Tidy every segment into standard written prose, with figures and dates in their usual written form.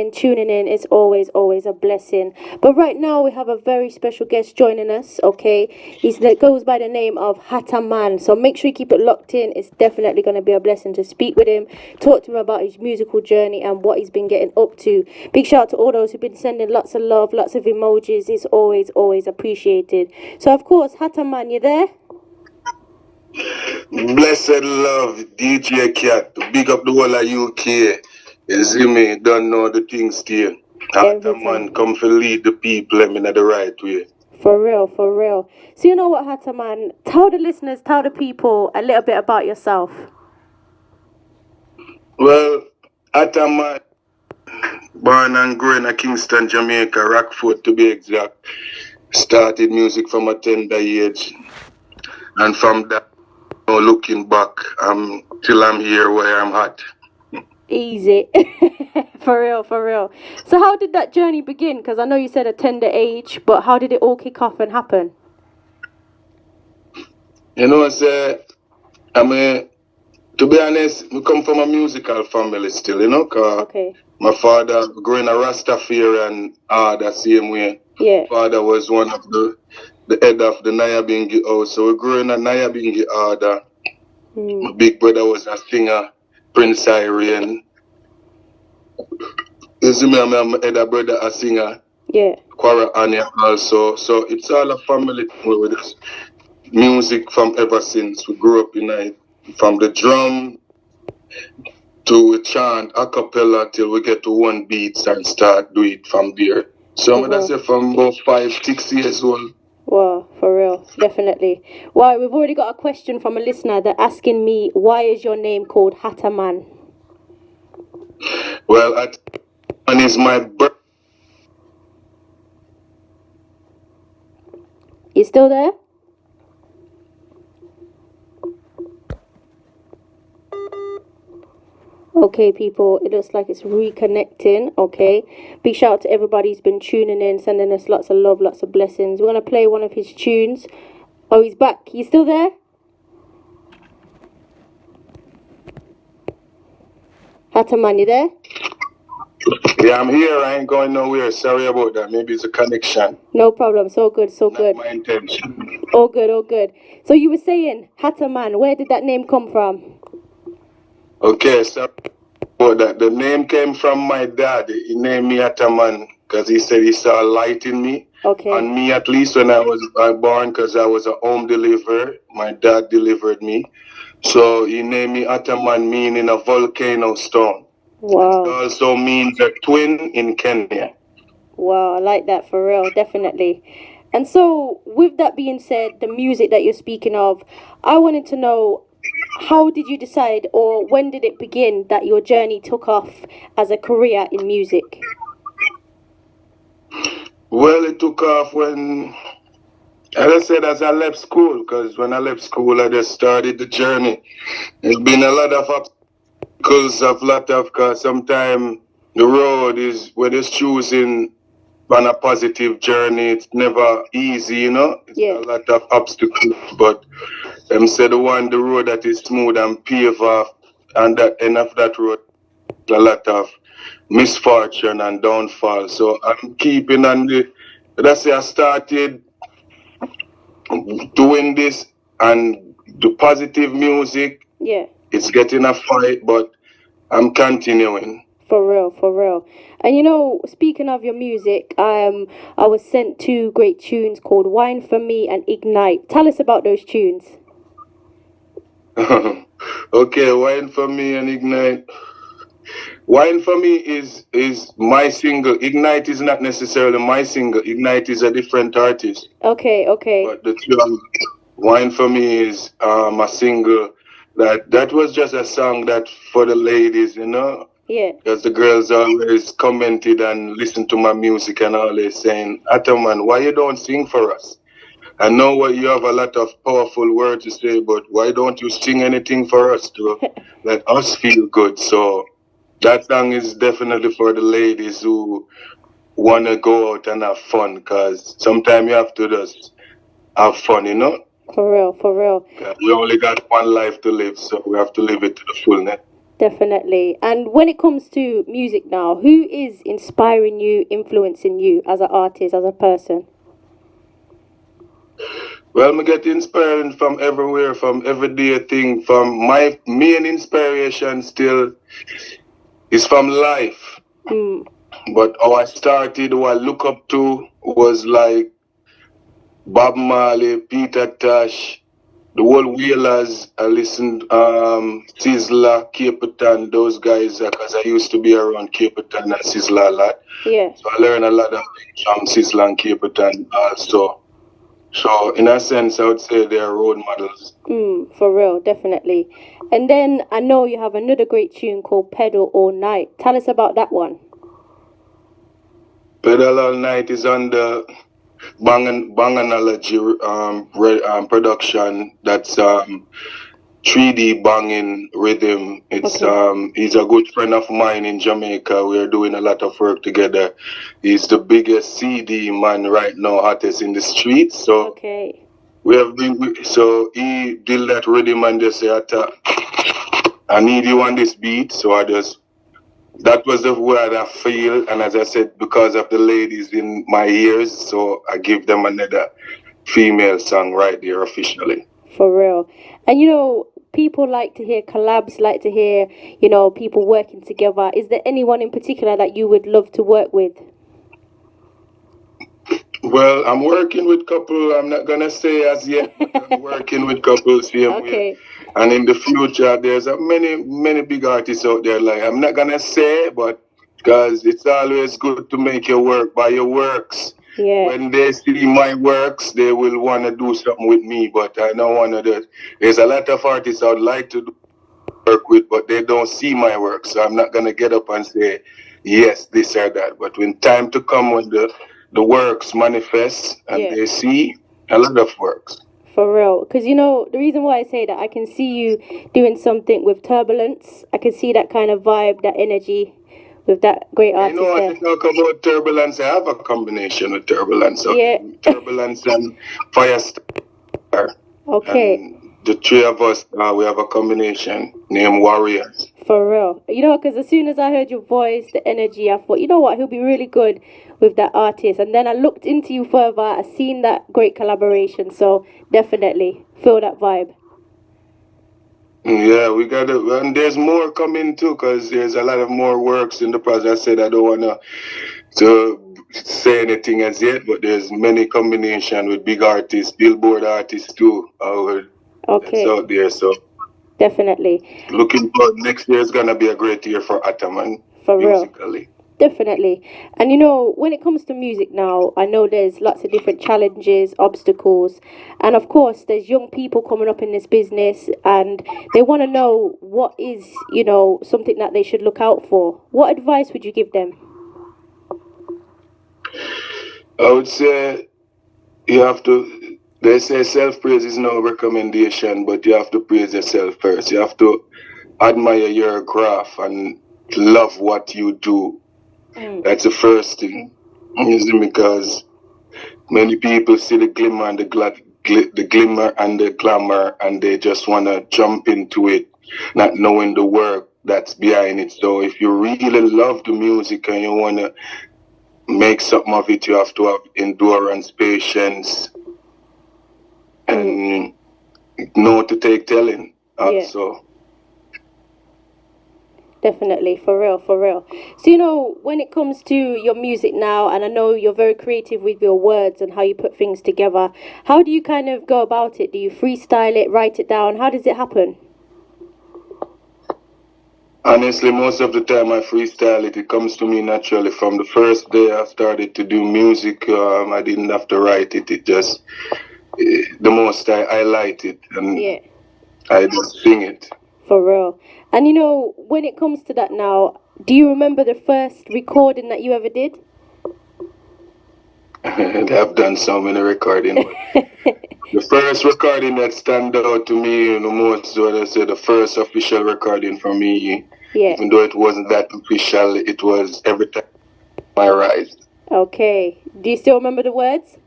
And tuning in is always a blessing. But right now we have a very special guest joining us. Okay, that goes by the name of Hattaman. So make sure you keep it locked in. It's definitely going to be a blessing to speak with him, talk to him about his musical journey and what he's been getting up to. Big shout out to all those who've been sending lots of love, lots of emojis. It's always appreciated. So of course, Hattaman, you there? Blessed love, DJKat. Big up the whole of UK. You see me, don't know the things still. Hattaman come to lead the people in the right way. For real. So you know what, Hattaman? Tell the listeners, tell the people a little bit about yourself. Well, Hattaman, born and grown in Kingston, Jamaica, Rockford to be exact. Started music from a tender age. And from that, looking back, till I'm here where I'm at. Easy. For real. So how did that journey begin? Because I know you said a tender age, but how did it all kick off and happen? You know, to be honest, we come from a musical family still, you know, because my father growing a Rastafarian the same way. Yeah. Father was one of the head of the Nyabingi house, so we grew in a Nyabingi order. My big brother was a singer, Prince Irene. You see me, my other brother a singer. Yeah. Quara Anya also. So it's all a family thing with us. Music from ever since. We grew up in it. From the drum to chant a cappella till we get to one beats and start do it from there. So I'm gonna say from about 5-6 years old. Wow, for real, definitely. Well, we've already got a question from a listener. They're asking me, why is your name called Hattaman? Well, Hattaman is my birth. You still there? Okay, people, it looks like it's reconnecting. Okay, big shout out to everybody who's been tuning in, sending us lots of love, lots of blessings. We're gonna play one of his tunes. Oh, he's back. You still there? Hattaman, you there? Yeah, I'm here. I ain't going nowhere. Sorry about that. Maybe it's a connection. No problem. So good. Not my intention. All good. So you were saying, Hattaman, where did that name come from? Okay, so about that. The name came from my dad. He named me Hattaman because he said he saw a light in me. Okay. On me, at least when I was born, because I was a home deliverer. My dad delivered me. So he named me Hattaman, meaning a volcano stone. Wow. It also means a twin in Kenya. Wow, I like that, for real, definitely. And so, with that being said, the music that you're speaking of, I wanted to know, how did you decide, or when did it begin that your journey took off as a career in music? Well, it took off when, as I said, as I left school, because when I left school, I just started the journey. There's been a lot of obstacles, because sometimes the road is, when it's choosing on a positive journey, it's never easy, you know? It's a lot of obstacles, but said the road that is smooth and paved off, and that end of that road, a lot of misfortune and downfall. So I'm keeping on that's why I started doing this and the positive music. Yeah. It's getting a fight, but I'm continuing. For real. And you know, speaking of your music, I was sent 2 great tunes called Wine For Me and Ignite. Tell us about those tunes. Okay, Wine For Me and Ignite. Wine For Me is my single. Ignite is not necessarily my single. Ignite is a different artist. Okay. But the tune Wine For Me is a single that was just a song that for the ladies, you know? Yeah. Because the girls always commented and listened to my music and always saying, Hattaman, why you don't sing for us? I know what you have a lot of powerful words to say, but why don't you sing anything for us to let us feel good? So that song is definitely for the ladies who want to go out and have fun, because sometimes you have to just have fun, you know? For real. We only got one life to live, so we have to live it to the fullness. Definitely. And when it comes to music now, who is inspiring you, influencing you as an artist, as a person? Well, me get inspired from everywhere, from everyday thing. From my main inspiration still is from life. Mm, But how I started, who I look up to was like Bob Marley, Peter Tosh, the whole Wheelers. I listened Sizzla, Capleton, those guys, because I used to be around Capleton and Sizzla a lot. yeah. So I learned a lot of things from Sizzla and Capleton also. So in a sense, I would say they are role models. For real, definitely. And then I know you have another great tune called Pedal All Night. Tell us about that one. Pedal All Night is on the Banganology production. That's 3D banging rhythm. It's Okay. he's a good friend of mine in Jamaica. We're doing a lot of work together. He's the biggest CD man right now, hottest in the streets. So Okay. we have been. So he did that rhythm and just say, I need you on this beat. So that was the word I feel. And as I said, because of the ladies in my ears, so I give them another female song right there officially. For real. And people like to hear collabs, like to hear, people working together. Is there anyone in particular that you would love to work with? Well, I'm working with couple. I'm not gonna say as yet, but I'm working with couples here. Okay. And in the future, there's many big artists out there. Like I'm not gonna say, but because it's always good to make your work by your works. Yeah. When they see my works, they will want to do something with me. But I don't want to do. There's a lot of artists I would like to work with, but they don't see my work. So I'm not gonna get up and say yes, this or that. But when time to come, when the works manifest and Yeah. they see a lot of works. For real. Because, the reason why I say that, I can see you doing something with Turbulence. I can see that kind of vibe, that energy with that great artist When there. you talk about Turbulence, I have a combination with Turbulence. Okay? Yeah. Turbulence and Firestar. Okay. And the three of us, we have a combination named Warriors. For real. Because as soon as I heard your voice, the energy, I thought, you know what, he'll be really good with that artist. And then I looked into you further, I seen that great collaboration. So definitely feel that vibe. Yeah, we got to, and there's more coming too, because there's a lot of more works in the process. I said I don't want to say anything as yet, but there's many combination with big artists, Billboard artists too. Okay. That's out there, so definitely. Looking for next year is gonna be a great year for Hattaman For musically. Real. Definitely. And when it comes to music now, I know there's lots of different challenges, obstacles, and of course there's young people coming up in this business and they want to know what is, something that they should look out for. What advice would you give them? I would say you have to, they say self-praise is no recommendation, but you have to praise yourself first. You have to admire your craft and love what you do. That's the first thing. Because many people see the glimmer and the glimmer and the glamour, and they just want to jump into it, not knowing the work that's behind it. So if you really love the music and you want to make something of it, you have to have endurance, patience, and know to take telling also. Yeah. Definitely, for real. So, when it comes to your music now, and I know you're very creative with your words and how you put things together, how do you kind of go about it? Do you freestyle it, write it down? How does it happen? Honestly, most of the time I freestyle it. It comes to me naturally. From the first day I started to do music, I didn't have to write it. It just, the most I liked it, and yeah. I just sing it. For real. And when it comes to that now, do you remember the first recording that you ever did? I've done so many recordings. The first recording that stand out to me the most, what I say, the first official recording for me, even though it wasn't that official, it was Every Time I Rise. Okay. Do you still remember the words?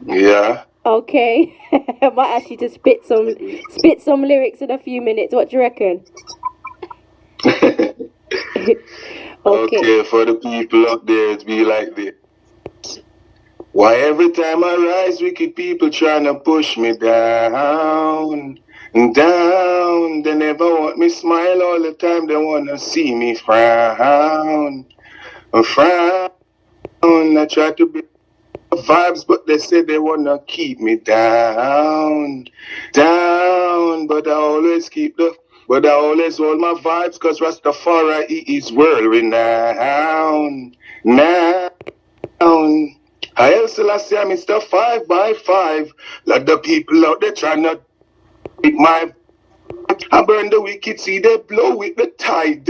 Yeah. Okay. I might ask you to spit some lyrics in a few minutes. What do you reckon? Okay, for the people up there, it be like this. Why every time I rise, wicked people trying to push me down, down. They never want me smile all the time. They want to see me frown, frown. I try to be vibes, but they say they want to keep me down, down. But I always but I always hold my vibes, cause Rastafari is world renowned, now. I also say I'm Mr. 5 by 5. Like the people out there trying to take my. I burn the wicked, see they blow with the tide.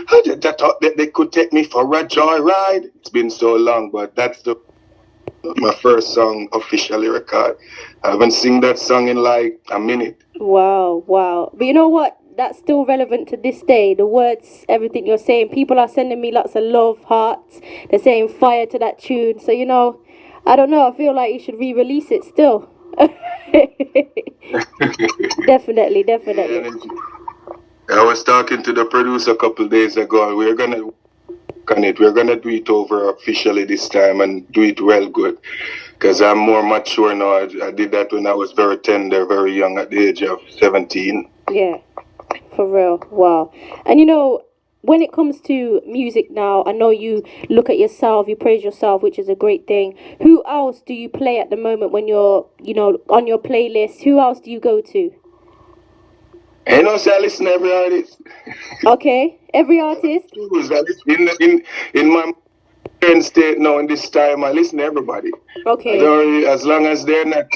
I just thought that they could take me for a joyride. It's been so long, but that's my first song officially recorded. I haven't seen that song in like a minute. Wow, wow. But you know what? That's still relevant to this day. The words, everything you're saying. People are sending me lots of love hearts. They're saying fire to that tune. So, you know, I don't know. I feel like you should re-release it still. Definitely. Yeah, I was talking to the producer a couple of days ago, and we're gonna do it over officially this time and do it well good. Because I'm more mature now. I did that when I was very tender, very young, at the age of 17. Yeah, for real. Wow. And you know, when it comes to music now, I know you look at yourself, you praise yourself, which is a great thing. Who else do you play at the moment when you're, you know, on your playlist? Who else do you go to? You know, so I listen to every artist. Okay, every artist? I listen in my current state now in this time, I listen to everybody. Okay. I don't really, as long as they're not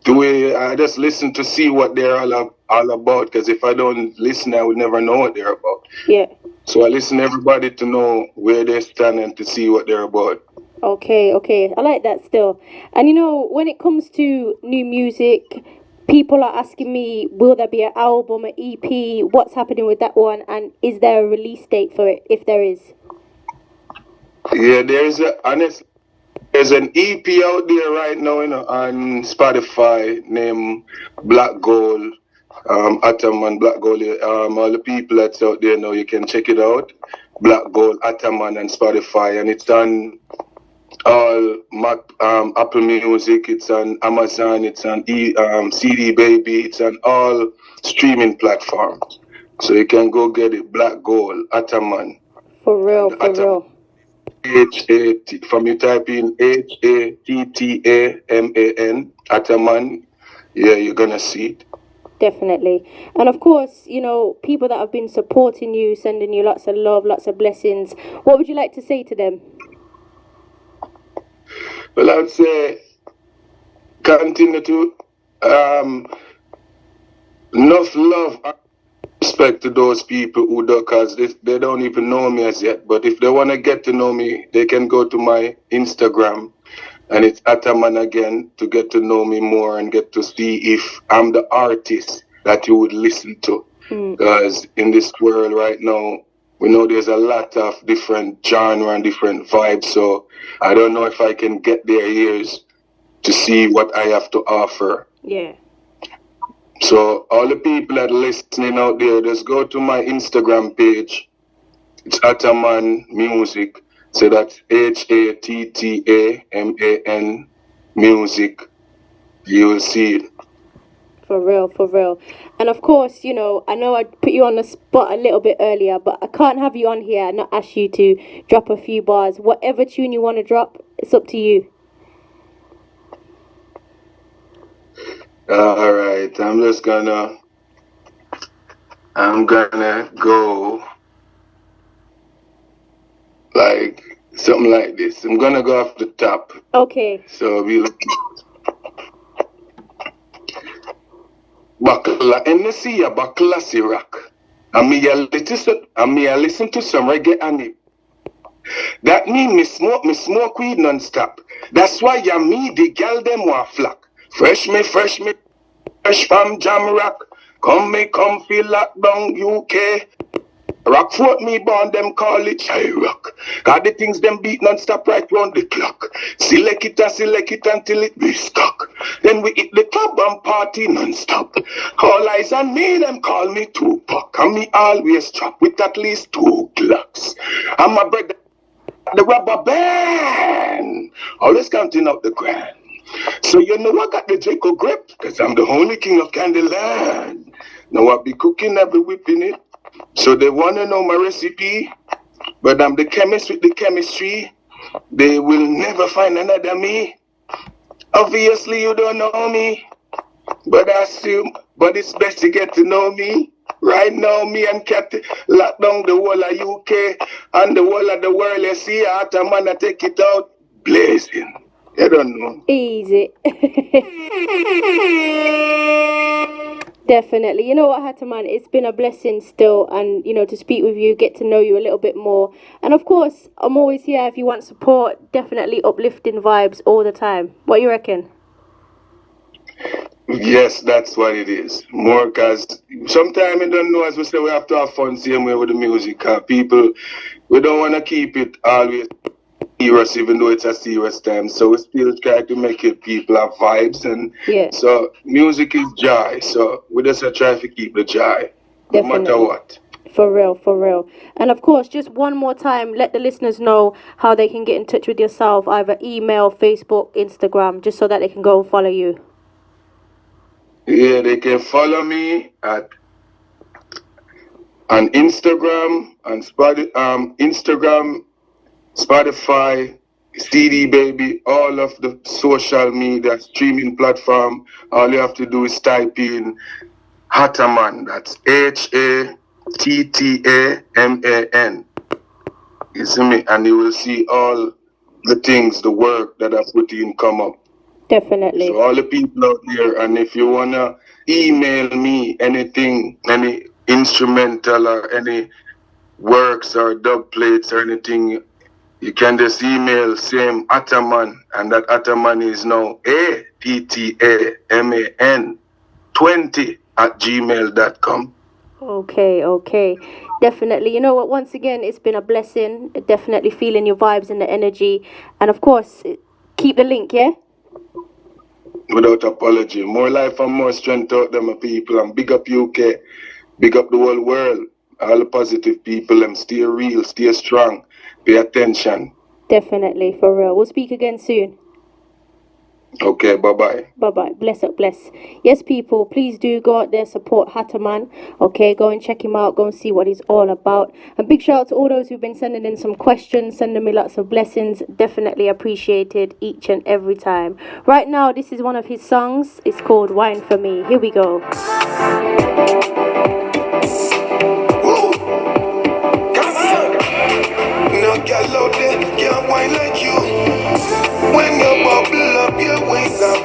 I just listen to see what they're all about. Because if I don't listen, I would never know what they're about. Yeah. So I listen to everybody to know where they stand and to see what they're about. Okay. I like that still. And you know, when it comes to new music, people are asking me, will there be an album, an EP? What's happening with that one? And is there a release date for it, if there is? Yeah, there's an EP out there right now, you know, on Spotify named Black Gold, Hattaman, Black Gold. All the people that's out there now, you can check it out. Black Gold, Hattaman, and Spotify, and it's on all Apple Music, it's on Amazon, it's on CD Baby, it's on all streaming platforms. So you can go get it. Black Gold, Hattaman. For real. H-A-T, from you type in Hattaman, Hattaman, yeah, you're gonna see it. Definitely. And of course, you know, people that have been supporting you, sending you lots of love, lots of blessings, what would you like to say to them? Well, I would say continue to enough love and respect to those people who do, because they don't even know me as yet. But if they want to get to know me, they can go to my Instagram, and it's Hattaman again, to get to know me more and get to see if I'm the artist that you would listen to. Because in this world right now, we know there's a lot of different genre and different vibes. So I don't know if I can get their ears to see what I have to offer. Yeah. So all the people that are listening out there, just go to my Instagram page. It's Hattaman Music. So that's Hattaman Music. You will see it. For real. And of course, you know, I know I put you on the spot a little bit earlier, but I can't have you on here and not ask you to drop a few bars. Whatever tune you want to drop, it's up to you. All right, I'm gonna go like something like this. I'm gonna go off the top. Okay. So we look. Bakla NC a bakla Sirak. And me a listen to some reggae and it. That mean me smoke weed non-stop. That's why ya me the gal them want flock. Fresh from Jam Rock. Come feel lockdown UK. Rockfort me born, them call it high rock. Cause the things them beat non-stop right round the clock. Select it until it be stuck. Then we hit the club and party non-stop. All eyes on me, them call me Tupac. And me always strapped with at least 2 Glocks. And my brother, the rubber band, always counting up the grand. So you know I got the Jacob grip, cause I'm the only king of Candyland. Now I be cooking, I be whipping it. So they wanna know my recipe, but I'm the chemist with the chemistry. They will never find another me. Obviously you don't know me, but I assume, but it's best to get to know me. Right now, me and Kat lock down the whole of UK and the whole of the world. You see, Hattaman, I take it out blazing. You don't know. Easy. Definitely. You know what, Hattaman? It's been a blessing still, and you know, to speak with you, get to know you a little bit more. And of course, I'm always here if you want support. Definitely uplifting vibes all the time. What you reckon? Yes, that's what it is. More because sometimes you don't know, as we say, we have to have fun same way with the music. People, we don't want to keep it always serious, even though it's a serious time. So we still try to make it people have vibes. And so music is joy. So we just try to keep the joy, no matter what. For real, for real. And of course, just one more time, let the listeners know how they can get in touch with yourself, either email, Facebook, Instagram, just so that they can go and follow you. Yeah, they can follow me on Instagram and Spotify, CD Baby, all of the social media streaming platform. All you have to do is type in Hattaman. That's Hattaman. You see me? And you will see all the things, the work that I put in come up. Definitely. So all the people out there, and if you wanna email me anything, any instrumental or any works or dub plates or anything, you can just email same Hattaman, and that Hattaman is now Hattaman 20@gmail.com. Okay. Definitely. You know what? Once again, it's been a blessing. Definitely feeling your vibes and the energy. And of course, keep the link, yeah? Without apology. More life and more strength out there, my people. And big up UK. Big up the whole world. All the positive people. And stay real. Stay strong. Pay attention. Definitely. For real. We'll speak again soon. Okay, bye-bye. Bye-bye. Bless up, bless. Yes, people, please do go out there, support Hattaman. Okay, go and check him out. Go and see what he's all about. And big shout out to all those who've been sending in some questions, sending me lots of blessings. Definitely appreciated each and every time. Right now, this is one of his songs. It's called Wine For Me. Here we go. Woo. Come on. No girl out there can't wine like you. When you bubble up, your waist are